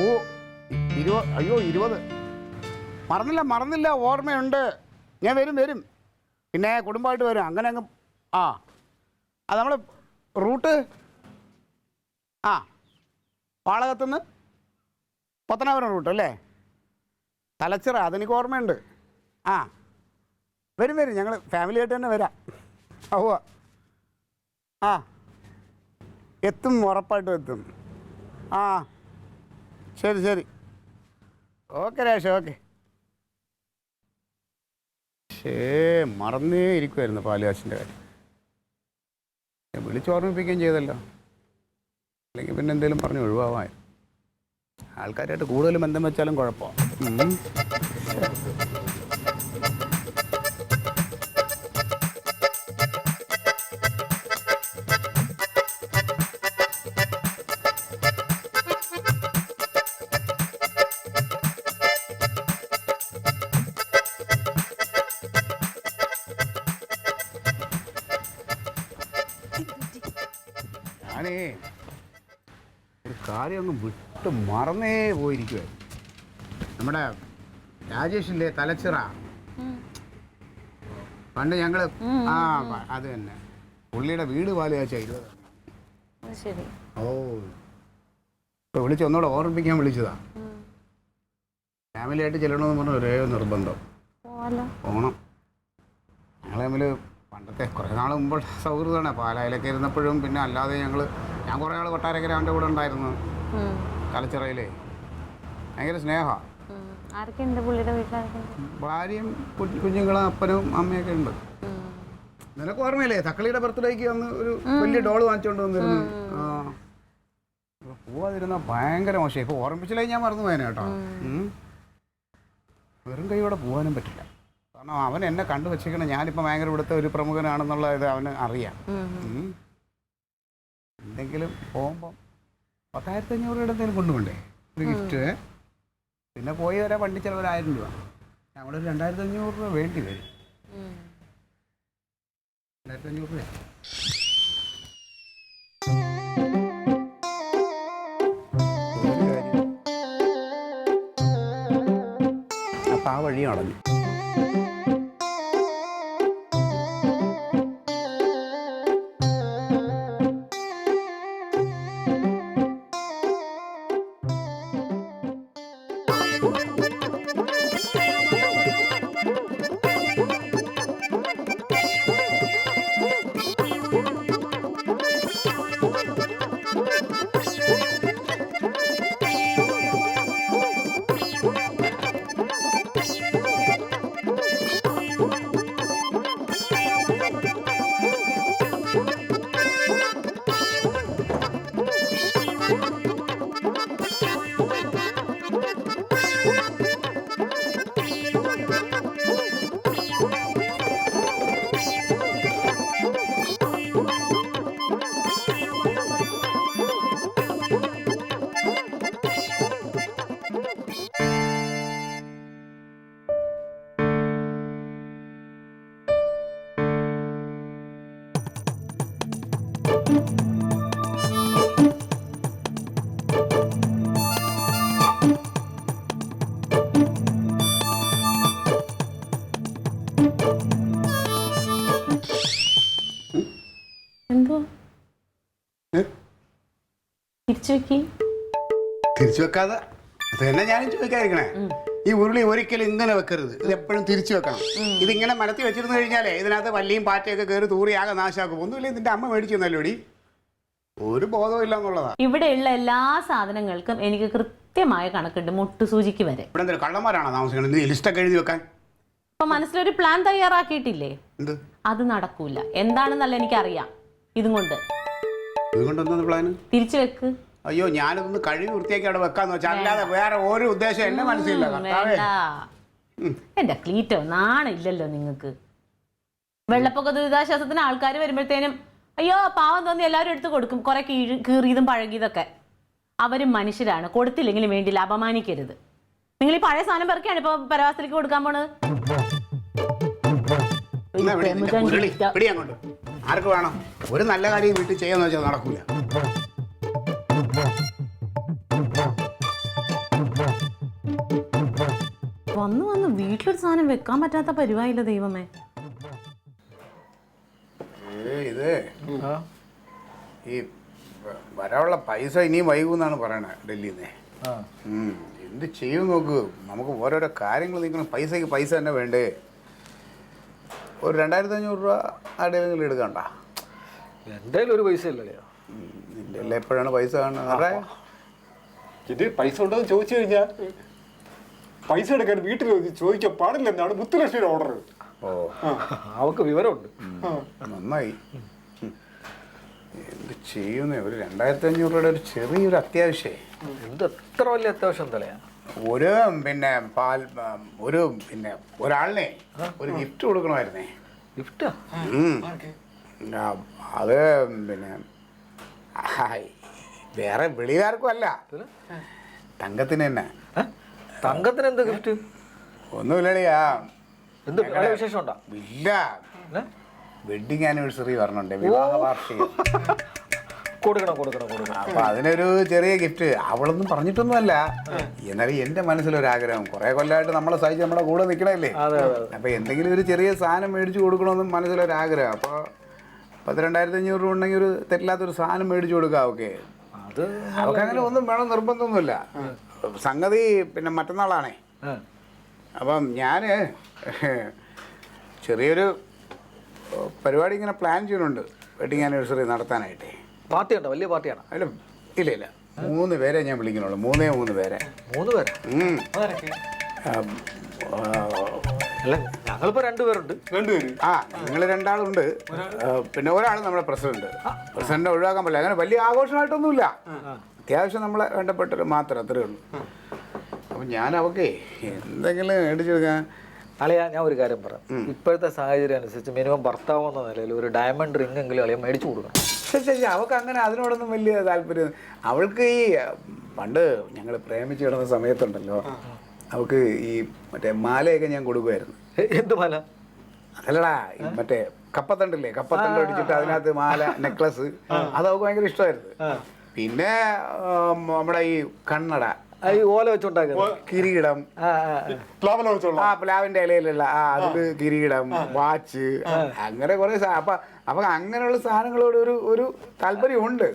ഓ അയ്യോ 20 മറന്നില്ല ഓർമ്മയുണ്ട്. ഞാൻ വരും പിന്നെ കുടുംബമായിട്ട് വരും. അങ്ങനെ അങ്ങ് അത് നമ്മൾ റൂട്ട് പാളകത്തുനിന്ന് പത്തനാപുരം റൂട്ട് അല്ലേ? തലച്ചിറ, അതെനിക്ക് ഓർമ്മയുണ്ട്. വരും ഞങ്ങൾ ഫാമിലിയായിട്ട് തന്നെ വരാം. ഉവ്വ എത്തും, ഉറപ്പായിട്ടും എത്തും. ശരി ഓക്കെ രാഷ, ഓക്കെ. മറന്നേ ഇരിക്കുമായിരുന്നു പാലുകാശിൻ്റെ കാര്യം. വിളിച്ചോർമ്മിപ്പിക്കുകയും ചെയ്തല്ലോ, അല്ലെങ്കിൽ പിന്നെ എന്തെങ്കിലും പറഞ്ഞ് ഒഴിവാവാൻ. ആൾക്കാരായിട്ട് കൂടുതൽ ബന്ധം വെച്ചാലും കുഴപ്പമാണ്. ഞാനേ ഒരു കാര്യം അങ്ങ് വിട്ട് മറന്നേ പോയിരിക്കുവായിരുന്നു. നമ്മുടെ രാജേഷില്ലേ, തലച്ചിറ, പണ്ട് ഞങ്ങള് അത് തന്നെ, പുള്ളിയുടെ വീട് പാലുകാച്ച 20. ഇപ്പൊ വിളിച്ച് ഒന്നുകൂടെ ഓർമ്മിപ്പിക്കാൻ വിളിച്ചതാ. ഫാമിലിയായിട്ട് ചെല്ലണമെന്ന് പറഞ്ഞ ഒരേ നിർബന്ധം, പോണം. ഞങ്ങൾ തമ്മിൽ പണ്ടത്തെ കുറേ നാൾ മുമ്പ് സൗഹൃദമാണ്. പാലായിലൊക്കെ ഇരുന്നപ്പോഴും പിന്നെ അല്ലാതെ ഞാൻ കുറേ നാൾ കൊട്ടാരക്കര അവൻ്റെ കൂടെ ഉണ്ടായിരുന്നു. തലച്ചിറയിലേ ഭയങ്കര സ്നേഹമാണ്. ഭാര്യയും കുഞ്ഞുങ്ങളും അപ്പനും അമ്മയൊക്കെ ഉണ്ട്. നിനക്ക് ഓർമ്മയില്ലേ, തക്കളിയുടെ ബർത്ത്ഡേക്ക് വന്ന് ഒരു വലിയ ഡോള് വാങ്ങിച്ചുകൊണ്ട് വന്നിരുന്നു. പോവാതിരുന്ന ഭയങ്കര മോശം. ഇപ്പോൾ ഓർമ്മിച്ചില്ലേ, ഞാൻ മറന്നു പോയേനെ കേട്ടോ. വെറും കൈയോടെ പോകാനും പറ്റില്ല. കാരണം അവൻ എന്നെ കണ്ടു വെച്ചിരിക്കണം, ഞാനിപ്പോൾ ഭയങ്കര ഇവിടുത്തെ ഒരു പ്രമുഖനാണെന്നുള്ള ഇത് അവന് അറിയാം. എന്തെങ്കിലും പോകുമ്പം 10,500 രൂപയുടെ എന്തെങ്കിലും കൊണ്ടുപോണ്ടേ, ഒരു ഗിഫ്റ്റ്. പിന്നെ പോയി വരാൻ വണ്ടി ചിലവ് 1000 രൂപ. ഞങ്ങളൊരു 2,500 രൂപ വേണ്ടി വരും. 2,500 രൂപ. അപ്പം ആ വഴി അടഞ്ഞു. തിരിച്ചു വെക്കാതെ തന്നെ ഞാനും ചോദിക്കാതിരിക്കണേ. ഈ ഉരുളി ഒരിക്കലും ഇങ്ങനെ വെക്കരുത്, ഇത് എപ്പോഴും തിരിച്ചു വെക്കണം. ഇതിങ്ങനെ മരത്തി വെച്ചിരുന്നു കഴിഞ്ഞാലേ ഇതിനകത്ത് വല്ലിയും പാറ്റയൊക്കെ കയറി തൂറിയാകെ നാശമാക്കും. ഒന്നുമില്ല, ഇതിന്റെ അമ്മ മേടിച്ചു തന്നല്ലോടി, ഒരു ബോധവും ഇല്ല എന്നുള്ളതാണ്. ഇവിടെയുള്ള എല്ലാ സാധനങ്ങൾക്കും എനിക്ക് കൃത്യമായ കണക്കുണ്ട്, മുട്ടുസൂചിക്ക് വരെ. ഇവിടെ എന്തൊരു കള്ളന്മാരാണോ താമസിക്കുന്നത്? നീ ലിസ്റ്റൊക്കെ എഴുതി വെക്കാൻ ഇപ്പൊ മനസ്സിലൊരു പ്ലാൻ തയ്യാറാക്കിയിട്ടില്ലേ? അത് നടക്കൂല. എന്താണെന്നല്ല എനിക്കറിയാം. ഇതുകൊണ്ട് പ്ലാൻ തിരിച്ചു വെക്ക്. അയ്യോ, ഞാനതൊന്ന് കഴുകി വൃത്തിയാക്കി അവിടെ വെക്കാന്ന് വെച്ചാൽ, അല്ലാതെ വേറെ ഒരു ഉദ്ദേശം എന്റെ മനസ്സിലില്ല. എന്റെ ക്ലീറ്റോ, നാണില്ലല്ലോ നിങ്ങൾക്ക്. വെള്ളപ്പൊക്ക ദുരിതാശ്വാസത്തിന് ആൾക്കാർ വരുമ്പോഴത്തേനും അയ്യോ പാവം തോന്നി എല്ലാവരും എടുത്ത് കൊടുക്കും, കുറെ കീറിയതും പഴകിയതൊക്കെ. അവരും മനുഷ്യരാണ്, കൊടുത്തില്ലെങ്കിലും വേണ്ടില്ല, അപമാനിക്കരുത്. നിങ്ങൾ ഈ പഴയ സാധനം പെറുക്കിയാണ് ഇപ്പൊ പരവാസത്തിലേക്ക് കൊടുക്കാൻ പോണത്. ആർക്ക് വേണം? ഒരു നല്ല കാര്യം വീട്ടിൽ ചെയ്യാന്ന് വെച്ചാൽ നടക്കൂല. വന്ന് വന്ന് വീട്ടിലൊരു സാധനം വെക്കാൻ പറ്റാത്ത പരിവായില്ല ദൈവമേ. ഇത് ഈ വരാനുള്ള പൈസ ഇനിയും വൈകുമെന്നാണ് പറയണത് ഡൽഹിയിൽ നിന്ന്. എന്ത് ചെയ്യും നോക്ക്, നമുക്ക് ഓരോരോ കാര്യങ്ങൾ നീക്കണം. പൈസയ്ക്ക് പൈസ തന്നെ വേണ്ടേ? ഒരു 2500 രൂപ ആരുടെയെങ്കിലും എടുക്കണ്ട. എൻ്റെ ഒരു പൈസ ഇല്ലല്ലേ? ഇല്ല, എപ്പോഴാണ് പൈസ കാണുന്നത്? ഇത് പൈസ ഉണ്ടോന്ന് ചോദിച്ചു കഴിഞ്ഞാൽ പൈസ എടുക്കാൻ വീട്ടിൽ ചോദിക്കാൻ പാടില്ലെന്നാണ് മുത്തുലക്ഷ്മിയുടെ ഓർഡർ. ഓ, അവക്ക് വിവരമുണ്ട്. നന്നായി. എന്ത് ചെയ്യുന്നേ, ഒരു 2500 രൂപയുടെ ഒരു ചെറിയൊരു അത്യാവശ്യമേ. എന്ത് എത്ര വലിയ അത്യാവശ്യം തലയാ? ഒരാളിനെ ഒരു ഗിഫ്റ്റ് കൊടുക്കണമായിരുന്നേ. ഗിഫ്റ്റാ? അത് വേറെ വെളികാർക്കും അല്ല, തങ്കത്തിന് തന്നെ. തങ്കത്തിന് എന്ത് ഗിഫ്റ്റ്? ഒന്നുമില്ലടിയാ. എന്ത് വിശേഷം ഉണ്ടോ? ഇല്ല, വെഡിങ് ആനിവേഴ്സറി പറഞ്ഞുണ്ട്, വിവാഹ വാർഷികം. കൊടുക്കണം. അപ്പൊ അതിനൊരു ചെറിയ ഗിഫ്റ്റ്. അവളൊന്നും പറഞ്ഞിട്ടൊന്നുമല്ല, എന്നാലും എന്റെ മനസ്സിലൊരാഗ്രഹം. കുറെ കൊല്ലമായിട്ട് നമ്മളെ സഹിച്ച് നമ്മുടെ കൂടെ നിൽക്കണല്ലേ. അപ്പൊ എന്തെങ്കിലും ഒരു ചെറിയ സാധനം മേടിച്ചു കൊടുക്കണമെന്നും മനസ്സിലൊരാഗ്രഹം. അപ്പൊ 10,2500 രൂപ ഉണ്ടെങ്കിൽ ഒരു തെറ്റില്ലാത്തൊരു സാധനം മേടിച്ചു കൊടുക്കാം. ഓക്കെ, അവർക്ക് അങ്ങനെ ഒന്നും വേണം നിർബന്ധമൊന്നുമില്ല. സംഗതി മറ്റന്നാളാണേ. അപ്പം ഞാൻ ചെറിയൊരു പരിപാടി ഇങ്ങനെ പ്ലാൻ ചെയ്യുന്നുണ്ട്, വെഡിങ് ആനിവേഴ്സറി നടത്താനായിട്ടേ. പാർട്ടി ഉണ്ടോ? വലിയ പാർട്ടിയാണോ? അല്ല, ഇല്ല, 3 പേരെ ഞാൻ വിളിക്കണുള്ളൂ. 3 പേരെ. 3 പേരാ? അല്ല, ഞങ്ങളിപ്പോ 2 പേരുണ്ട്. 2 പേര്? ആ, നിങ്ങൾ 2 ആളുണ്ട്. പിന്നെ ഒരാൾ നമ്മുടെ പ്രസിഡന്റ് ഒഴിവാക്കാൻ പറ്റില്ല. അങ്ങനെ വലിയ ആഘോഷമായിട്ടൊന്നുമില്ല, അത്യാവശ്യം നമ്മളെ വേണ്ടപ്പെട്ടൊരു മാത്രം, അത്രേ ഉള്ളൂ. അപ്പം ഞാൻ അവക്കേ എന്തെങ്കിലും മേടിച്ചെടുക്കാൻ. അളിയാ, ഞാൻ ഒരു കാര്യം പറയാം. ഇപ്പോഴത്തെ സാഹചര്യം അനുസരിച്ച് മിനിമം ഭർത്താവ് എന്ന നിലയിൽ ഒരു ഡയമണ്ട് റിംഗ് എങ്കിലും അളിയാ മേടിച്ചു കൊടുക്കണം. ശരി, അവൾക്ക് അങ്ങനെ അതിനോടൊന്നും വലിയ താല്പര്യം. അവൾക്ക് ഈ പണ്ട് ഞങ്ങൾ പ്രേമിച്ച് കിടന്ന സമയത്തുണ്ടല്ലോ, അവൾക്ക് ഈ മറ്റേ മാലയൊക്കെ ഞാൻ കൊടുക്കുമായിരുന്നു. എന്ത് മാല? അതല്ലടാ, ഈ മറ്റേ കപ്പത്തണ്ടില്ലേ, കപ്പത്തണ്ട് അടിച്ചിട്ട് അതിനകത്ത് മാല, നെക്ലസ്, അത് അവൾക്ക് ഭയങ്കര ഇഷ്ടമായിരുന്നു. പിന്നെ നമ്മുടെ ഈ കണ്ണട, ഈ ഓല വെച്ചുണ്ടാക്കുന്നത് കിരീടം, പ്ലാവിന്റെ ഇലയിലുള്ള അതില് കിരീടം, വാച്ച്, അങ്ങനെ കുറെ. അപ്പൊ അങ്ങനെയുള്ള സാധനങ്ങളോട് ഒരു താല്പര്യമുണ്ട്.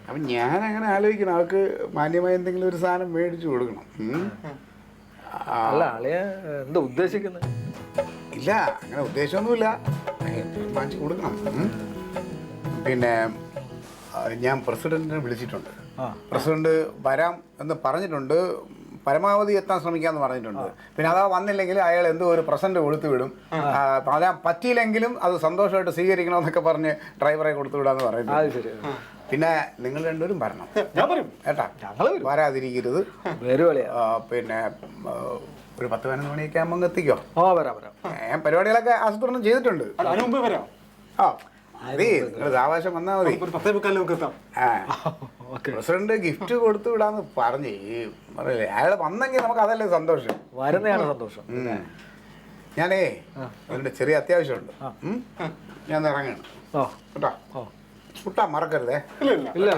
അപ്പൊ ഞാൻ അങ്ങനെ ആലോചിക്കണം, അവർക്ക് മാന്യമായ എന്തെങ്കിലും ഒരു സാധനം മേടിച്ചു കൊടുക്കണം. അല്ല, അളിയ എന്താ ഉദ്ദേശിക്കുന്നത്? ഇല്ല, അങ്ങനെ ഉദ്ദേശമൊന്നുമില്ല, വാങ്ങിച്ചു കൊടുക്കണം. പിന്നെ ഞാൻ പ്രസിഡന്റിനെ വിളിച്ചിട്ടുണ്ട്. പ്രസിഡന്റ് വരാം എന്ന് പറഞ്ഞിട്ടുണ്ട്, പരമാവധി എത്താൻ ശ്രമിക്കാന്ന് പറഞ്ഞിട്ടുണ്ട്. പിന്നെ അതാ വന്നില്ലെങ്കിൽ അയാൾ എന്തോ ഒരു പ്രസന്റ് കൊടുത്തു വിടും. പറയാൻ പറ്റിയില്ലെങ്കിലും അത് സന്തോഷമായിട്ട് സ്വീകരിക്കണമെന്നൊക്കെ പറഞ്ഞ് ഡ്രൈവറെ കൊടുത്തു വിടാന്ന് പറയുന്നത്. പിന്നെ നിങ്ങൾ 2 പേരും വരണം കേട്ടാ, വരാതിരിക്കരുത്. പിന്നെ ഒരു 10-11 മണിയൊക്കെ ആകുമ്പോൾ എത്തിക്കോ. ഞാൻ പരിപാടികളൊക്കെ ആസൂത്രണം ചെയ്തിട്ടുണ്ട്. ആ, മതി, നിങ്ങൾ സാവകാശം വന്നാൽ മതി. പ്രസിഡന്റ് ഗിഫ്റ്റ് കൊടുത്തു വിടാന്ന് പറഞ്ഞ് പറയല്ലേ, അയാൾ വന്നെങ്കിൽ നമുക്ക് അതല്ലേ സന്തോഷം. വരുന്നതാണ് സന്തോഷം. ഞാനേ അതിന്റെ ചെറിയ അത്യാവശ്യമുണ്ട്, ഞാൻ ഇറങ്ങണം കേട്ടോ. കുട്ടാ മറക്കരുതേ. ഇല്ലേ,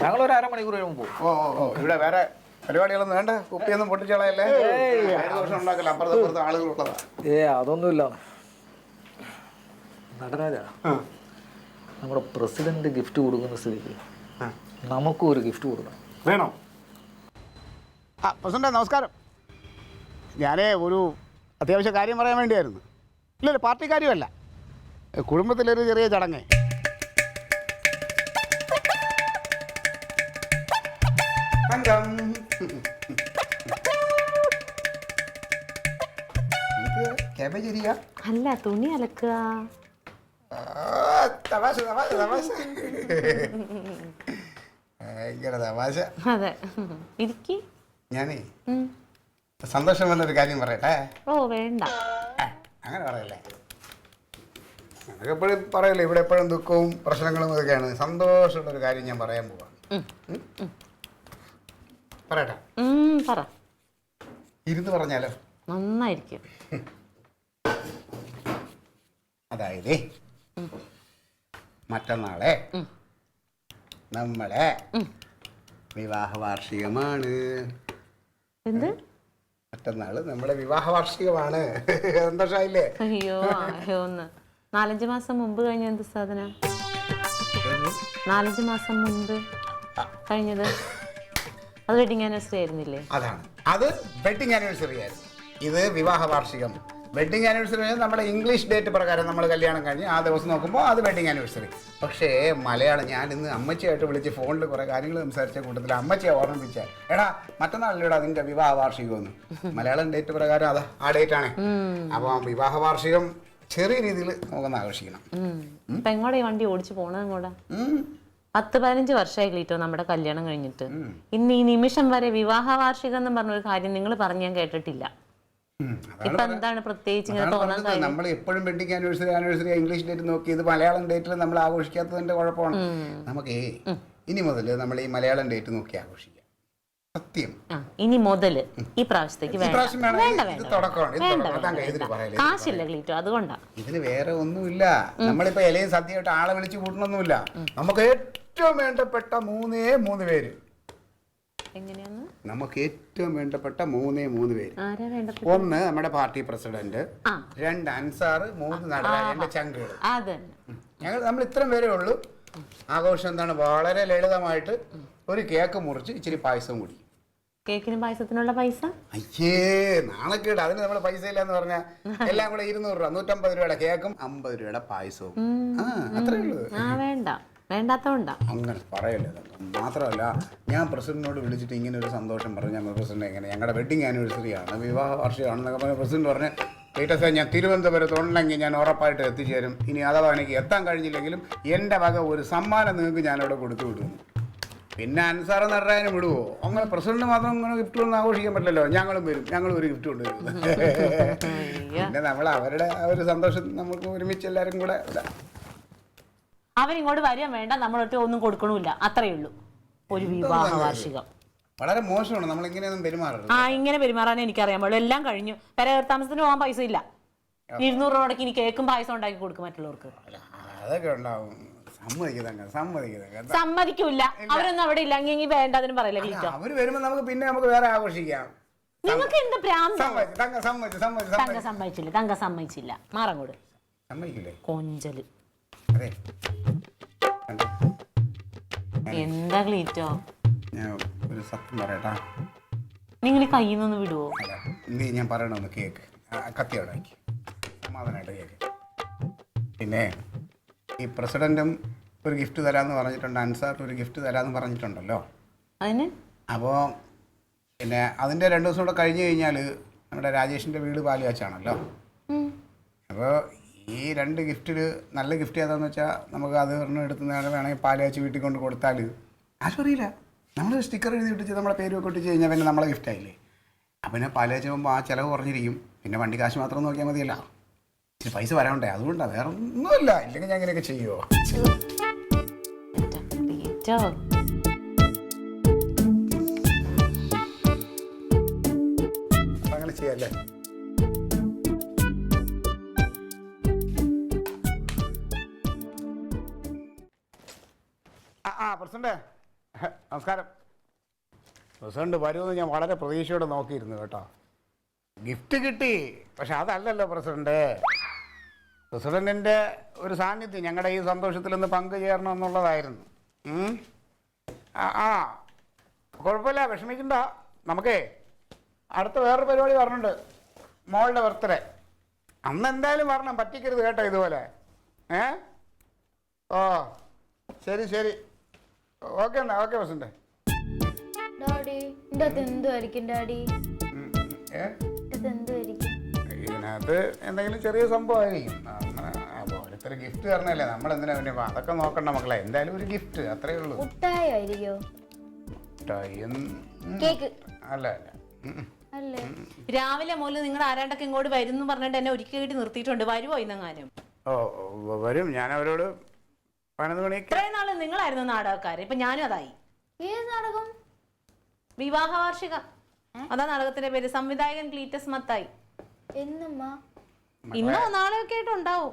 ഞങ്ങളൊരു 1/2 മണിക്കൂർ കഴിയുമ്പോൾ പോകും. ഓ, ഇവിടെ വേറെ പരിപാടികളൊന്നും വേണ്ട, കുപ്പിയൊന്നും പൊട്ടിച്ചളയല്ലേ. ദോഷം ഉണ്ടാക്കല്ല, അപ്പുറത്തെ ആളുകളുള്ളതാ. അതൊന്നുമില്ല നടരാജ. നമ്മുടെ പ്രസിഡന്റ് ഗിഫ്റ്റ് കൊടുക്കുന്ന സ്ഥിതിക്ക് നമുക്കും ഒരു ഗിഫ്റ്റ് കൊടുക്കണം. വേണോ? പ്രസിഡന്റ് നമസ്കാരം. ഞാനേ ഒരു അത്യാവശ്യ കാര്യം പറയാൻ വേണ്ടിയായിരുന്നു. ഇല്ലല്ല, പാർട്ടി കാര്യമല്ല, കുടുംബത്തിലൊരു ചെറിയ ചടങ്ങ്. അല്ല, തുണി അലക്കുക. തമാശ ഭയങ്കര തമാശ. അതെ, ഇരിക്കി. ഞാനേ സന്തോഷം വന്നൊരു കാര്യം പറയട്ടെ. ഓ വേണ്ട, അങ്ങനെ പറയല്ലേ. ഞങ്ങൾക്ക് എപ്പോഴും പറയല്ലേ, ഇവിടെ എപ്പോഴും ദുഃഖവും പ്രശ്നങ്ങളും ഇതൊക്കെയാണ്. സന്തോഷമുള്ളൊരു കാര്യം ഞാൻ പറയാൻ പോവാണ്. പറയട്ടെ? പറ. ഇരുന്ന് പറഞ്ഞാലോ? നന്നായിരിക്കും. അതായത് മറ്റന്നാളെ നമ്മളെ വിവാഹ വാർഷികമാണ്. എന്ത്? മറ്റന്നാള് നമ്മുടെ വിവാഹ വാർഷികമാണ്. സന്തോഷമായില്ലേ? അയ്യോ ഒന്ന് 4-5 മാസം മുമ്പ് കഴിഞ്ഞ എന്ത് സാധന? 4-5 മാസം മുമ്പ് കഴിഞ്ഞത് അത് വെഡിങ് ആനിവേഴ്സറി ആയിരുന്നില്ലേ? അതാണ്, അത് വെഡിങ് ആനിവേഴ്സറി ആയിരുന്നു. ഇത് വിവാഹ വാർഷികം. വെഡിങ് ആനിവേഴ്സറി നമ്മുടെ ഇംഗ്ലീഷ് ഡേറ്റ് പ്രകാരം നമ്മൾ കല്യാണം കഴിഞ്ഞ് ആ ദിവസം നോക്കുമ്പോൾ അത് വെഡിങ് ആനിവേഴ്സറി. പക്ഷേ മലയാളം, ഞാൻ ഇന്ന് അമ്മച്ചിയായിട്ട് വിളിച്ച് ഫോണിൽ കുറേ കാര്യങ്ങൾ സംസാരിച്ച കൂട്ടത്തിൽ അമ്മച്ചിയെ ഓർമ്മിപ്പിച്ച, എടാ മറ്റന്നാളിലൂടെ അതിൻ്റെ വിവാഹ വാർഷികമൊന്നും. മലയാളം ഡേറ്റ് പ്രകാരം അതാ ആ ഡേറ്റാണ്. അപ്പോൾ വിവാഹ വാർഷികം ചെറിയ രീതിയിൽ നമുക്കൊന്ന് ആഘോഷിക്കണം. ഇപ്പൊ എങ്ങോട്ടാ ഈ വണ്ടി ഓടിച്ചു പോണത്? എങ്ങോട്ടാ? 10-15 വർഷമായി ക്ലീറ്റോ നമ്മുടെ കല്യാണം കഴിഞ്ഞിട്ട്. ഇന്ന് ഈ നിമിഷം വരെ വിവാഹ വാർഷികം എന്ന് പറഞ്ഞൊരു കാര്യം നിങ്ങൾ പറഞ്ഞ് ഞാൻ കേട്ടിട്ടില്ല. ഇപ്പൊ എന്താണ് പ്രത്യേകിച്ച് ഇങ്ങനെ തോന്നാൻ കാര്യം? നമ്മൾ എപ്പോഴും വെഡിങ് ആനിവേഴ്സറി ഇംഗ്ലീഷ് ഡേറ്റ് നോക്കി ഇത് മലയാളം ഡേറ്റിൽ നമ്മൾ ആഘോഷിക്കാത്തതിന്റെ കുഴപ്പമാണ്. നമുക്ക് ഇനി മുതൽ നമ്മൾ ഈ മലയാളം ഡേറ്റ് നോക്കി ആഘോഷിക്കാം. സത്യം. ഇനി മുതൽ ഈ പ്രാവശ്യത്തേക്ക് കാശില്ല ക്ലീറ്റോ, അതുകൊണ്ടാ. ഇതിന് വേറെ ഒന്നുമില്ല. നമ്മളിപ്പോ ഇലയും സദ്യയായിട്ട് ആളെ വിളിച്ച് കൂട്ടണമൊന്നുമില്ല. നമുക്ക് ഏറ്റവും വേണ്ടപ്പെട്ട 3 പേര്. എങ്ങനെയാന്ന്? നമുക്ക് ഏറ്റവും വേണ്ടപ്പെട്ട 3 പേര്. ഒന്ന് നമ്മുടെ പാർട്ടി പ്രസിഡന്റ്, 2 അൻസാർ, 3 നടരാജന്റെ ചങ്കുകൾ. നമ്മൾ ഇത്രയും പേരേ ഉള്ളൂ. ആഘോഷം എന്താണ്? വളരെ ലളിതമായിട്ട് ഒരു കേക്ക് മുറിച്ച് ഇച്ചിരി പായസം കുടിക്കും. കേക്കിനും പായസത്തിനുള്ള പൈസ? അയ്യേ നാണക്കേട്. അതിന് നമ്മൾ പൈസ ഇല്ലെന്ന് പറഞ്ഞാൽ എല്ലാം കൂടെ 200 രൂപ, 150 രൂപയുടെ കേക്കും 50 രൂപയുടെ പായസവും. അത്രേ ഉള്ളൂ. വേണ്ട, വേണ്ടാത്തോണ്ടാ അങ്ങനെ പറയല്ലേ. മാത്രമല്ല, ഞാൻ പ്രസിഡന്റിനോട് വിളിച്ചിട്ട് ഇങ്ങനെ ഒരു സന്തോഷം പറഞ്ഞു. ഞാൻ പ്രസിഡന്റ് എങ്ങനെ ഞങ്ങളുടെ വെഡിങ് ആനിവേഴ്സറിയാണ്, വിവാഹ വാർഷികമാണെന്നൊക്കെ പറഞ്ഞ പ്രസിഡന്റ് പറഞ്ഞ്, കേട്ടോ ഞാൻ തിരുവനന്തപുരത്ത് ഉണ്ടെങ്കിൽ ഞാൻ ഉറപ്പായിട്ട് എത്തിച്ചേരും. ഇനി അഥവാ എനിക്ക് എത്താൻ കഴിഞ്ഞില്ലെങ്കിലും എൻ്റെ വക ഒരു സമ്മാനം നിങ്ങൾക്ക് ഞാനവിടെ കൊടുത്തു വിടുന്നു. പിന്നെ അൻസാർ നടരാജന് വിടുവോ? അങ്ങനെ പ്രസിഡന്റ് മാത്രം ഇങ്ങനെ ഗിഫ്റ്റ് ഒന്നും ആഘോഷിക്കാൻ പറ്റില്ലല്ലോ. ഞങ്ങളും വരും, ഞങ്ങളും ഒരു ഗിഫ്റ്റ് കൊണ്ടുവരും. പിന്നെ നമ്മൾ അവരുടെ ആ ഒരു സന്തോഷം നമുക്ക് ഒരുമിച്ച് എല്ലാവരും കൂടെ. അവരിങ്ങോട്ട് വരാൻ വേണ്ട, നമ്മളൊട്ട് ഒന്നും കൊടുക്കണമില്ല, അത്രയേ ഉള്ളൂ. ഒരു വിവാഹ വാർഷികം വളരെ മോശമാണ്. നമ്മൾ ഇങ്ങനെയൊന്നും പെരുമാറരുത്. ഇങ്ങനെ പെരുമാറാൻ എനിക്കറിയാൻ പാടുള്ളൂ. എല്ലാം കഴിഞ്ഞു. താമസത്തിന് പോകാൻ പൈസ ഇല്ല. 200 രൂപ മുടക്കി ഇനി കേക്കും പായസം ഉണ്ടാക്കി കൊടുക്കും മറ്റുള്ളവർക്ക്. അതൊക്കെ ഉണ്ടാവും. സമ്മതിക്കൂല. അവരൊന്നും അവിടെ ഇല്ല. ഇനി വേണ്ട അതിനും പറയില്ല. അവര് വരുമ്പോ നമുക്ക് വേറെ ആഘോഷിക്കാം. നിങ്ങൾക്ക് എന്ത് പ്രാന്ത്? തങ്ക സമ്മതിച്ചില്ല. മാറങ്ങോട് സമ്മതിക്കില്ലേ? കൊഞ്ചല്. അതെ, എന്താ ക്ലീറ്റോ? ഞാൻ ഒരു സത്യം പറയട്ടാ. നിങ്ങൾ ഈ കയ്യിൽ നിന്ന് വിടുവോ? ഞാൻ പറയണമെന്ന് കേക്ക് കത്തിയോടെ സമാധാനമായിട്ട് കേക്ക്. പിന്നെ ഈ പ്രസിഡന്റും ഒരു ഗിഫ്റ്റ് തരാമെന്ന് പറഞ്ഞിട്ടുണ്ട്, അൻസാർ ഒരു ഗിഫ്റ്റ് തരാമെന്ന് പറഞ്ഞിട്ടുണ്ടല്ലോ. അതിന് അപ്പോൾ പിന്നെ അതിൻ്റെ 2 ദിവസം കൂടെ കഴിഞ്ഞ് കഴിഞ്ഞാൽ നമ്മുടെ രാജേഷിൻ്റെ വീട് പാലുകാച്ചാണല്ലോ. അപ്പോൾ ഈ 2 ഗിഫ്റ്റിൽ നല്ല ഗിഫ്റ്റ് ഏതാണെന്ന് വെച്ചാൽ നമുക്ക് അത് ഒരെണ്ണം എടുത്തുന്ന വേണമെങ്കിൽ പാലുകാച്ച് വീട്ടിൽ കൊണ്ട് കൊടുത്താൽ ആരും അറിയില്ല. നമ്മൾ സ്റ്റിക്കർ എഴുതി ഇട്ടിച്ച് നമ്മളെ പേരൊക്കെ ഒട്ടിച്ച് കഴിഞ്ഞാൽ പിന്നെ നമ്മളെ ഗിഫ്റ്റായില്ലേ. അപ്പം പിന്നെ പാലുകാച്ച് പോകുമ്പോൾ ആ ചിലവ് കുറഞ്ഞിരിക്കും. പിന്നെ വണ്ടി കാശ് മാത്രം നോക്കിയാൽ മതിയല്ലോ. ഇച്ചിരി പൈസ വരാണ്ടേ, അതുകൊണ്ടാണ്, വേറെ ഒന്നുമില്ല. ഇല്ലെങ്കിൽ ഞാൻ ഇങ്ങനെയൊക്കെ ചെയ്യുമോ? അങ്ങനെ ചെയ്യാല്ലേ? പ്രസിഡന്റ് നമസ്കാരം. പ്രസിഡന്റ് വരുമെന്ന് ഞാൻ വളരെ പ്രതീക്ഷയോടെ നോക്കിയിരുന്നു കേട്ടോ. ഗിഫ്റ്റ് കിട്ടി, പക്ഷെ അതല്ലല്ലോ പ്രസിഡന്റ്. പ്രസിഡന്റിൻ്റെ ഒരു സാന്നിധ്യം ഞങ്ങളുടെ ഈ സന്തോഷത്തിലൊന്ന് പങ്കുചേരണം എന്നുള്ളതായിരുന്നു. കുഴപ്പമില്ല, വിഷമിക്കണ്ട. നമുക്കേ അടുത്ത വേറൊരു പരിപാടി പറഞ്ഞിട്ടുണ്ട്, മോളുടെ ബർത്ത്ഡേ. അന്ന് എന്തായാലും വരണം, പറ്റിക്കരുത് കേട്ടോ ഇതുപോലെ. ഓ ശരി ശരി, ഓക്കെ എന്നാ. Okay president. ഇതിനകത്ത് എന്തെങ്കിലും ചെറിയ സംഭവമായിരിക്കും. ഓരോരുത്തർ ഗിഫ്റ്റ് തരണല്ലേ, നമ്മൾ എന്തിനാ പിന്നെ അതൊക്കെ നോക്കണ്ട മക്കളെ. എന്തായാലും ഒരു ഗിഫ്റ്റ്, അത്രേ ഉള്ളൂ. അല്ല അല്ല, രാവിലെ മുതൽ നിങ്ങൾ ആരാണ്ടൊക്കെ ഇങ്ങോട്ട് വരും പറഞ്ഞിട്ട് എന്നെ ഒരിക്കൽ കിട്ടി നിർത്തിയിട്ടുണ്ട്. വരുമോ ഇന്നെങ്ങാനും? വരും. ഞാൻ അവരോട് 11 മണിക്ക്. ഇത്രയും നാള് നിങ്ങളായിരുന്നു നാടകക്കാര്, ഇപ്പൊ ഞാനും അതായി. ഏത് നാടകം? വിവാഹ വാർഷികം. അതാ നാടകത്തിന്റെ പേര്. സംവിധായകൻ ക്ലീറ്റസ് മത്തായി. ഇന്നോ നാളെയൊക്കെ ആയിട്ട് ഉണ്ടാവും.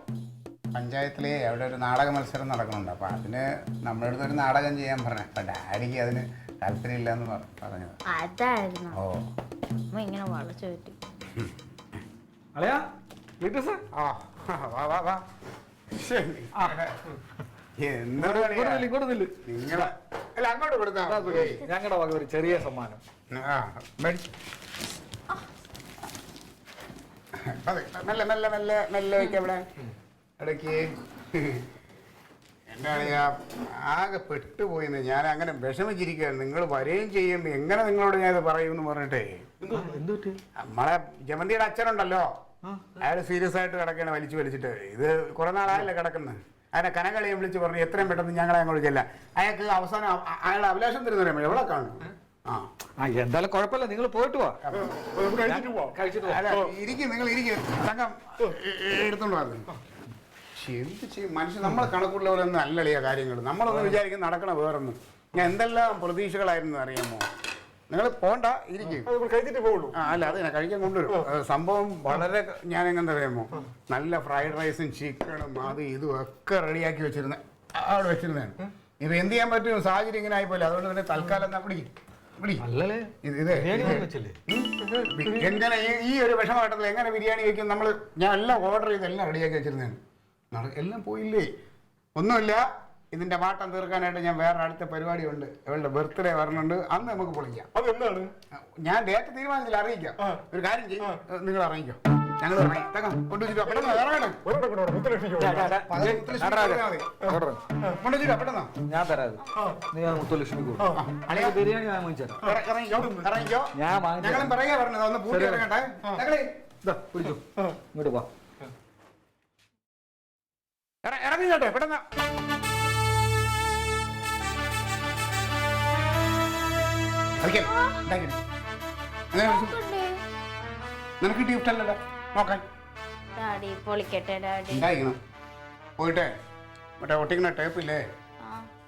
പഞ്ചായത്തിലെ അവിടെ ഒരു നാടക മത്സരം നടക്കുന്നുണ്ട്. അപ്പം അതിന് നമ്മുടെ അടുത്ത് ഒരു നാടകം ചെയ്യാൻ പറഞ്ഞു. അപ്പം ഡാഡിക്ക് അതിന് താല്പര്യമില്ല എന്ന് പറഞ്ഞത്. അതായിരുന്നു ഓ അമ്മ ഇങ്ങനെ വളച്ചു പറ്റി. അളിയാ ക്ലീറ്റസ് ആ വാ വാ വാ ശരി. എന്താണ് കളിയാ? ഇങ്ങോട്ട് നില്ല്. നിങ്ങളെ അല്ല അങ്ങോട്ട് കൊടുത്താ മതി. ഞങ്ങളുടെ വക ഒരു ചെറിയ സമ്മാനം. ആ മേടിച്ചു. അതെ മെല്ലെ മെല്ലെ മെല്ലെ മെല്ലെ വയ്ക്കാം ഇവിടെ ഇടയ്ക്ക്. എന്താണ് ഞാൻ ആകെ പെട്ടുപോയിന്ന്. ഞാൻ അങ്ങനെ വിഷമിച്ചിരിക്കുകയാണ്. നിങ്ങൾ വരികയും ചെയ്യും, എങ്ങനെ നിങ്ങളോട് ഞാൻ ഇത് പറയുമെന്ന് പറഞ്ഞിട്ടേ. നമ്മളെ ജമന്തിയുടെ അച്ഛനുണ്ടല്ലോ, അയാൾ സീരിയസ് ആയിട്ട് കിടക്കുകയാണ് വലിച്ചു വലിച്ചിട്ട്. ഇത് കുറെ നാളായല്ലേ കിടക്കുന്നത്. അതിനെ കനകളിയും വിളിച്ച് പറഞ്ഞു എത്രയും പെട്ടെന്ന് ഞങ്ങളെ അങ്ങോട്ട് ചെല്ലാം. അയാൾക്ക് അവസാനം അയാളുടെ അഭിലാഷം തരുന്ന എവിടെ കാണും. ആ എന്തായാലും കുഴപ്പമില്ല, നിങ്ങൾ പോയിട്ട് വാ. കഴിച്ചിട്ട് വാ. അല്ല ഇരിക്കും, നിങ്ങൾ ഇരിക്കും. തങ്കം എടുത്തോണ്ട് വന്നു. എന്ത് ചെയ്യും മനുഷ്യൻ. നമ്മളെ കണക്കുള്ള പോലെ ഒന്നും അല്ലളിയ കാര്യങ്ങൾ. നമ്മളൊന്നും വിചാരിക്കും നടക്കണ വേറൊന്നും. ഞാൻ എന്തെല്ലാം പ്രതീക്ഷകളായിരുന്നു അറിയാമോ. നിങ്ങൾ പോണ്ട, ഇരിക്കും. കഴിച്ചിട്ട് പോകുള്ളൂ. അല്ല അത് കഴിക്കാൻ കൊണ്ടുവരും. സംഭവം വളരെ ഞാൻ എങ്ങനെ അറിയാമോ, നല്ല ഫ്രൈഡ് റൈസും ചിക്കനും അത് ഇതും ഒക്കെ റെഡിയാക്കി വെച്ചിരുന്ന അവിടെ വെച്ചിരുന്നതാണ്. ഇപ്പൊ എന്ത് ചെയ്യാൻ പറ്റും, സാഹചര്യം ഇങ്ങനെ ആയിപ്പോലെ. അതുകൊണ്ട് തന്നെ തൽക്കാലം എന്നാ പിടിക്കും. എങ്ങനെ ഈ ഒരു വിഷമഘട്ടത്തിൽ എങ്ങനെ ബിരിയാണി വെക്കും നമ്മൾ. ഞാൻ എല്ലാം ഓർഡർ ചെയ്ത് എല്ലാം റെഡിയാക്കി വെച്ചിരുന്നതാണ്. എല്ലാം പോയില്ലേ. ഒന്നുമില്ല, ഇതിന്റെ വാട്ടം തീർക്കാനായിട്ട് ഞാൻ വേറെ അടുത്ത പരിപാടി ഉണ്ട്. അവളുടെ ബർത്ത്ഡേ വരണുണ്ട്, അന്ന് നമുക്ക് പൊളിക്കാം. അതെന്താണ്? ഞാൻ ഡേറ്റ് തീരുമാനിച്ചില്ല, അറിയിക്കാം. ഒരു കാര്യം ചെയ്യും, നിങ്ങൾ അറിയിക്കോ. ഞങ്ങൾ കൊണ്ടുവച്ചിട്ടോ പെട്ടെന്ന് ഇറങ്ങണം. പെട്ടെന്ന് ഞാൻ തരാം. നീ മുത്തുലക്ഷ്മി ബിരിയാണി ഇറങ്ങിക്കോ. ഞങ്ങളും പറയാ പറഞ്ഞത് ഒന്ന് പൂട്ടി ഇറങ്ങട്ടെ. പിടിച്ചു ഇങ്ങോട്ട് വാ. ഇറങ്ങിക്കോട്ടെ പെട്ടെന്ന്. നിനക്ക് ഗിഫ്റ്റ് അല്ലല്ലോ നോക്കാൻ. ഡാഡി പൊളിക്കട്ടെ ഡാഡി. ഉണ്ടായിരിക്കണം. പോയിട്ടെ മറ്റേ ഒട്ടിക്കുന്ന ടേപ്പില്ലേ,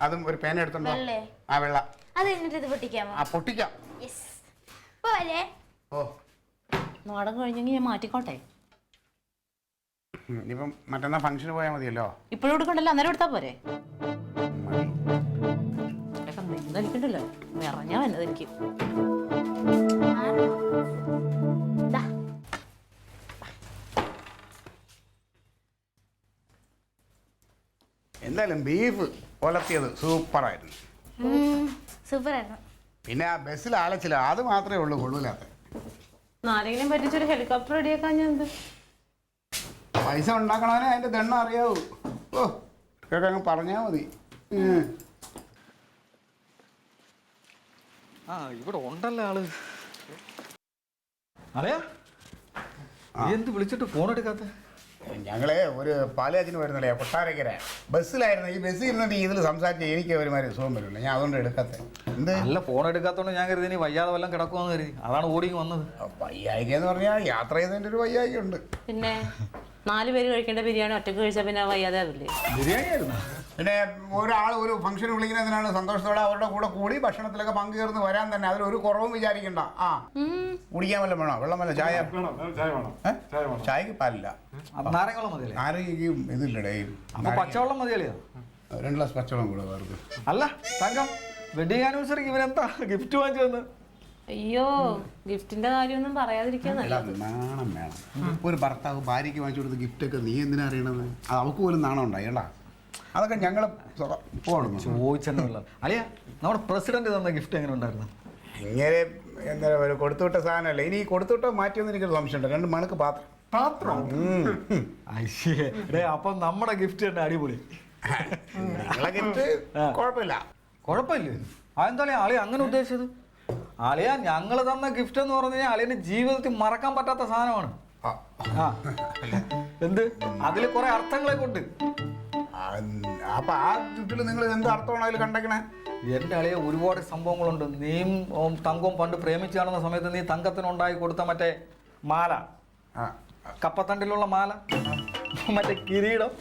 അതും ഒരു പേന എടുത്തോണ്ടോ. ആ വെള്ള അത് എന്നിട്ട് ഇത് പൊട്ടിക്കാമോ? ആ പൊട്ടിക്കാം. പോലെ ഓ നാടൻ കഴിഞ്ഞെങ്കിൽ ഞാൻ മാറ്റിക്കോട്ടെ. ഇനിയിപ്പം മറ്റന്നാ ഫംഗ്ഷന് പോയാൽ മതിയല്ലോ. ഇപ്പോഴും എടുക്കണ്ടല്ലോ, അന്നേരം എടുത്താ പോരെ. മതി. എനിക്കുണ്ടല്ലോ ഇറങ്ങാൻ വന്നത് എനിക്ക്. എന്തായാലും ബീഫ് ഒലത്തിയത് സൂപ്പറായിരുന്നു. സൂപ്പറായിരുന്നു. പിന്നെ ആ ബസ്സിൽ ആലച്ചില്ല, അത് മാത്രമേ ഉള്ളൂ കൊള്ളൂലാത്ത. ആരെങ്കിലും പറ്റിച്ചൊരു ഹെലികോപ്റ്റർ റെഡിയാക്കാൻ ഞാൻ എന്ത് പൈസ ഉണ്ടാക്കണവനെ അതിന്റെ ദണ്ണം അറിയാവൂ. ഓ ഇതൊക്കെ അങ്ങ് പറഞ്ഞാൽ മതി. ഇവിടെ ഉണ്ടല്ലോ ആള്. അറിയാ എന്ത് വിളിച്ചിട്ട് ഫോൺ എടുക്കാത്ത? ഞങ്ങളെ ഒരു പാലാച്ചിന് വരുന്നില്ലേ കൊട്ടാരക്കര ബസ്സിലായിരുന്നു. ഈ ബസ്സിൽ ഇരുന്നിട്ട് ഇതിൽ സംസാരിച്ച് എനിക്ക് ഒരുമാതിരി സുഖം വരില്ല. ഞാൻ അതുകൊണ്ട് എടുക്കാത്ത. എന്ത് നല്ല ഫോൺ എടുക്കാത്തോണ്ട് ഞാൻ കരുതി നീ വയ്യാതെ വല്ലതും കിടക്കുവാന്ന് കരുതി. അതാണ് ഓടിങ് വന്നത്. വയ്യായിക എന്ന് പറഞ്ഞാൽ യാത്ര ചെയ്തതിൻ്റെ ഒരു വയ്യായിക ഉണ്ട്. പിന്നെ 4 പേര് കഴിക്കേണ്ട ബിരിയാണി ഒറ്റക്ക് കഴിച്ചാൽ പിന്നെ വയ്യാതെ ആവില്ലേ? ബിരിയാണി ആയിരുന്നു. പിന്നെ ഒരാൾ ഒരു ഫംഗ്ഷൻ വിളിക്കുന്നതിനാണ് സന്തോഷത്തോടെ അവരുടെ കൂടെ കൂടി ഭക്ഷണത്തിലൊക്കെ പങ്കുചേർന്ന് വരാൻ തന്നെ. അതിലൊരു കുറവും വിചാരിക്കണ്ട. ആ കുടിക്കാൻ വല്ലതും വേണോ? വെള്ളം വല്ല ചായ? ചായക്ക് പാലില്ല. നാരങ്ങളും മതിയല്ലേ? ആരെങ്കിലും ഇതില്ലടേ. പച്ചവെള്ളം മതിയല്ലേ? 2 ഗ്ലാസ് പച്ചവെള്ളം കൂടെ വേറെ. അല്ല തങ്കം, വെഡിങ് ആനിവേഴ്സറിക്ക് ഇവരെന്താ ഗിഫ്റ്റ് വാങ്ങിച്ചു വന്ന്? അയ്യോ ഗിഫ്റ്റിന്റെ കാര്യമൊന്നും പറയാതിരിക്കാൻ നാണം വേണം. ഒരു ഭർത്താവ് ഭാര്യയ്ക്ക് വാങ്ങിച്ചു കൊടുത്ത ഗിഫ്റ്റൊക്കെ നീ എന്തിനാ അറിയണത്? അത് അവൾക്ക് പോലും നാണം ഉണ്ടായിട്ടാ. അതൊക്കെ ഞങ്ങൾ പോകണം ചോദിച്ചെന്നുള്ള. അളിയ നമ്മുടെ പ്രസിഡന്റ് തന്ന ഗിഫ്റ്റ് എങ്ങനെ ഉണ്ടായിരുന്നു? ഇങ്ങനെ എന്താ പറയുക, കൊടുത്തുവിട്ട സാധനമല്ലേ. ഇനി കൊടുത്തുവിട്ടോ മാറ്റിയൊന്നും എനിക്കൊരു സംശയമുണ്ട്. 2 മണക്ക് പാത്രം. അപ്പൊ നമ്മുടെ ഗിഫ്റ്റ് തന്നെ അടിപൊളി. നിങ്ങളെ ഗിഫ്റ്റ് കുഴപ്പമില്ല. കുഴപ്പമില്ലേ? അതെന്താ അളിയ അങ്ങനെ ഉദ്ദേശിച്ചത്? അളിയ ഞങ്ങൾ തന്ന ഗിഫ്റ്റ് എന്ന് പറഞ്ഞു കഴിഞ്ഞാൽ അളിയന്റെ ജീവിതത്തിൽ മറക്കാൻ പറ്റാത്ത സാധനമാണ്. എന്ത് അതിൽ കുറെ അർത്ഥങ്ങളൊക്കെ ഉണ്ട്. അപ്പൊ ആ ഗിഫ്റ്റിൽ നിങ്ങൾ എന്ത് അർത്ഥമാണോ അതിൽ കണ്ടേക്കണേ? എന്റെ അളിയ ഒരുപാട് സംഭവങ്ങളുണ്ട്. നീയും തങ്കവും പണ്ട് പ്രേമിച്ചു കാണുന്ന സമയത്ത് നീ തങ്കത്തിനുണ്ടായി കൊടുത്ത മറ്റേ മാല, കപ്പത്തണ്ടിലുള്ള മാല, മറ്റേ കിരീടം,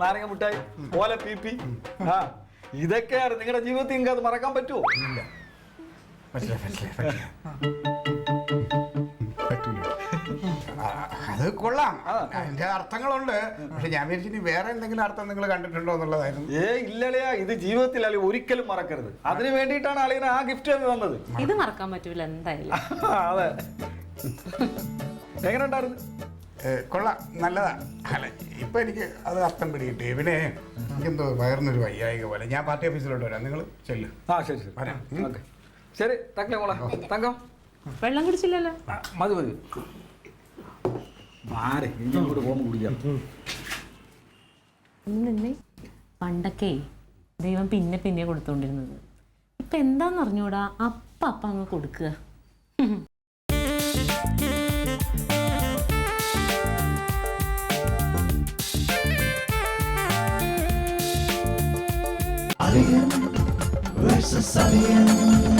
നാരങ്ങ മിഠായി, ഓല പീപ്പി, ഇതൊക്കെയാണ് നിങ്ങളുടെ ജീവിതത്തിൽ നിങ്ങൾക്ക് അത് മറക്കാൻ പറ്റുമോ? ഇല്ല. പറ്റൂല. അത് അത് കൊള്ളാം, അതിന്റെ അർത്ഥങ്ങളുണ്ട്. പക്ഷെ ഞാൻ വിചാരിച്ചു വേറെ എന്തെങ്കിലും അർത്ഥം നിങ്ങൾ കണ്ടിട്ടുണ്ടോ എന്നുള്ളതായിരുന്നു. ഇല്ലല്ലയാ, ഇത് ജീവിതത്തിൽ അല്ലെങ്കിൽ ഒരിക്കലും മറക്കരുത്. അതിന് വേണ്ടിയിട്ടാണ് അളിയന് ആ ഗിഫ്റ്റ് തന്നത്. ഇത് മറക്കാൻ പറ്റൂല എന്തായാലും. അതെ, എങ്ങനെ ഉണ്ടായിരുന്നു? കൊള്ളാം, നല്ലതാ. അല്ല ഇപ്പൊ എനിക്ക് അത് അർത്ഥം പിടികിട്ടി. പിന്നെ എനിക്കെന്തോ വയറിനൊരു വയ്യായിക പോലെ. ഞാൻ പാർട്ടി ഓഫീസിലോട്ട് വരാം, നിങ്ങൾ ചെല്ലും. ആ ശരി ശരി, വരാം. ഓക്കെ ശരി. തക്കളെ മോളെ, തങ്കം വെള്ളം കുടിച്ചില്ലല്ലോ. മതി മതി. ആരെ ഇങ്ങോട്ട് പോകുമ്പോൾ കുടിക്കാം. നിന്നെ പണ്ടൊക്കെ ദൈവം പിന്നെ പിന്നെ കൊടുത്തോണ്ടിരുന്നത്. ഇപ്പൊ എന്താന്ന് അറിഞ്ഞൂടാ, അപ്പ അങ്ങ് കൊടുക്കുക. Alien versus Alien.